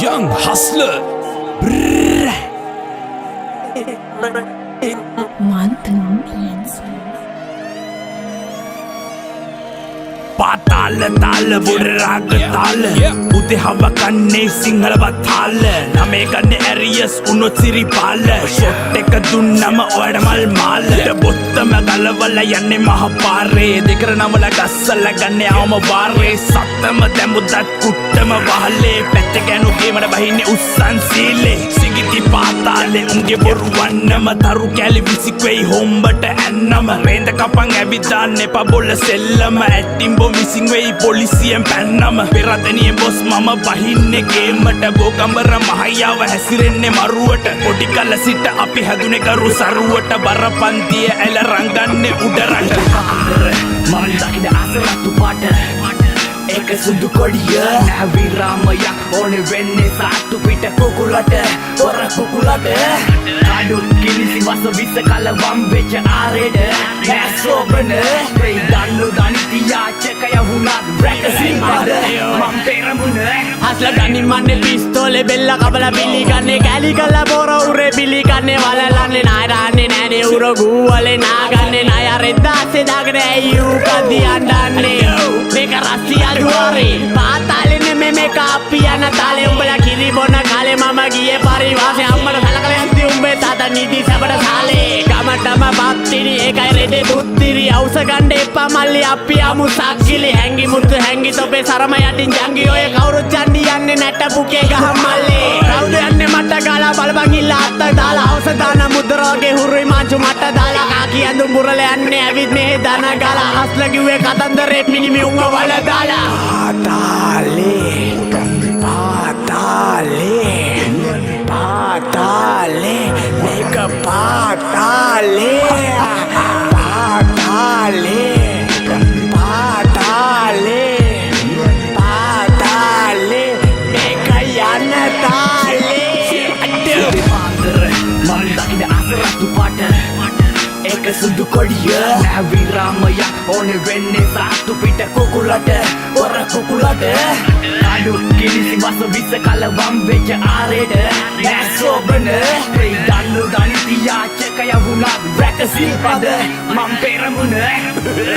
Young hustler. පාතාල තාල බොඩ රාග තාල උදේ හව කන්නේ සිංහල බතාල නමේ ගන්න ඇරියස් උනොත් සිරිපාල ෂොට් එක දුන්නම ඔයාට මල් මාල බොත්තම ගලවලා යන්නේ මහ පාරේ දෙකර නමල ගස්සලා ගන්නේ අවම වාරේ සත්තම දැමුදත් කුට්ටම වහලේ පැත්ත ගෑනු ගේමට බහින්නේ උස්සන් සීලේ සිගිති පාතාලේ උන්ගේ බොරු වන්නම තරු කැලි විසික්වෙයි හොම්බට ඇන්නම රේන්ද කපන් ඇවිදාන්න එපා බොල්ල සෙල්ලම ඇට්ටිම්බෝ මිසින් වෙයි පොලිසියෙන් පැන්නම පෙරදනිය බොස් මම බහින්නේ ගේමට ගෝකම්බර මහයාව හැසිරෙන්නේ මරුවට පොඩි කල සිට අපි හැදුනේ කරු සරුවට බරපන්තිය ඇල රංගන්නේ උඩරට මම දකින අසරත්තු පාට ඒක සුදු කොඩිය නැවි රාමයක් ඕනේ වෙන්නේ සාතු පිට කුකුලට පොර කුකුලට කඩුත් කිලිසි වස විස කල වම්බෙච්ච ආරෙඩ නෑසෝබන වෙයි දන්නු දනිතියාචක යහුණත් බ්‍රැකසින්පද මම් පෙරමුණ හස්ල ගනින් මන්නේ පිස්තෝලේ බෙල්ල කබල පිලි ගන්නේ කැලි කල බොර උරේ පිලි ගන්නේ වලලන්නේ නායරන්නේ නෑනේ උර ගූවලේ නාගන්නේ නාය රෙද්දාසේ දාගෙන ඇයි ඌ කදි අඬන්නේ මේක රස්සිය දුවරේ පාතාලේ මේ කාපියන තාලේ උඹලා කිරි බොන කාලේ මම ගියේ පරිවාසයේ අම්මල සලකලා යන්ති උඹේ තාතා නිදි සබඩ සාලේ ගමටම බත්තිරි ඒකයි රෙදේ දුත්තිරි අවුස ගන්න එපා මල්ලි අපි ආමු සක්කිලි හැංගි මුතු හැංගි තොපේ සරම යටින් ජංගි ඔය කවුරුත් යන්නේ යන්නේ නැට පුකේ ගහ මල්ලි කවුද යන්නේ මට ගාලා බලපන් ඉල්ල අත්ත දාලා අවුස දාන මුද්‍රාගේ හුරුයි මාංචු මට දාලා කාකි ඇඳුම් බුරල යන්නේ ඇවිත් මේ දන ගාලා හස්ල කිව්වේ කතන්දරේ මිනිමි උංග වල දාලා Patale, make a patale, patale, patale, patale, make a yanatale. Manda kida asaratu pata. ඒක සුදු කොඩිය නැවි රාමයක් ඕනේ වෙන්නේ සාතු පිට කුකුලට පොර කුකුලට කඩු කිලිසි වස විස කල වම්බෙච්ච ආරෙඩ නෑසෝබන වෙයි දන්නු දනිතියාචක යහුණත් බ්‍රැකසින්පද මම් පෙරමුණ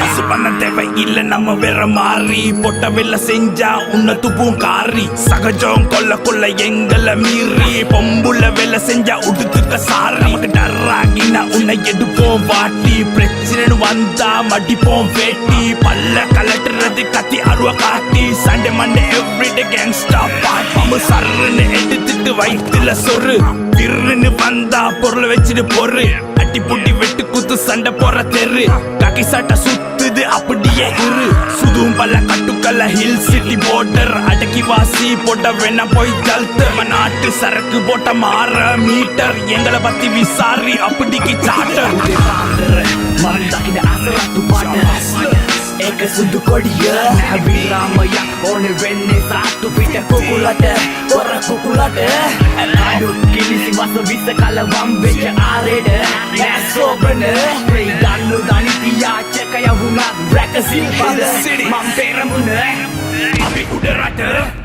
අසපන්න තෙවයි ඉල්ල නම වෙරමාරි පොට වෙල්ල සෙන්ජා උන්න තුපුන් කාරි සගජෝන් කොල්ල කොල්ල එංගල මීරි පොම්බුල වෙල්ල සෙන්ජා උඩුතුක සාරි නමක ඩර්රාගින උන්න යෙඩුකෝ வாட்டி பிரச்சனை வந்தா மடிப்போம் வேட்டி பல்ல கலட்டுறது கத்தி அருவ காட்டி Sunday Monday everyday gangsta party நம்ம சர்ன்னு எடுத்துட்டு வயிற்றுல சொரு திருன்னு வந்தா பொருளை வச்சுட்டு பொறு அட்டி புட்டி வெட்டு குத்து சண்டை போற தெரு காக்கி சட்டை சுத்துது அப்படியே இரு சுதும் பல்ல கட்டுக்கல்ல ஹில் சிட்டி போர்டர் அடக்கி வாசி போட்ட வேணா போய் ஜல்த்து நாட்டு சரக்கு போட்ட மாற மீட்டர் எங்களை பத்தி விசாரி அப்படிக்கு சாட்டர் மறந்தாக்கிட அசரத்து பாட்ட ඒක සුදු කොඩිය නැවි රාමයක් ඕනේ වෙන්නේ සාතු පිට කුකුලට පොර කුකුලට කඩු කිලිසි වස විස කල වම්බෙච්ච ආරෙඩ නෑසෝබන වෙයි දන්නු දනිතියාචක යහුණත් බ්‍රැකසින්පද මම් පෙරමුණ අපි උඩරට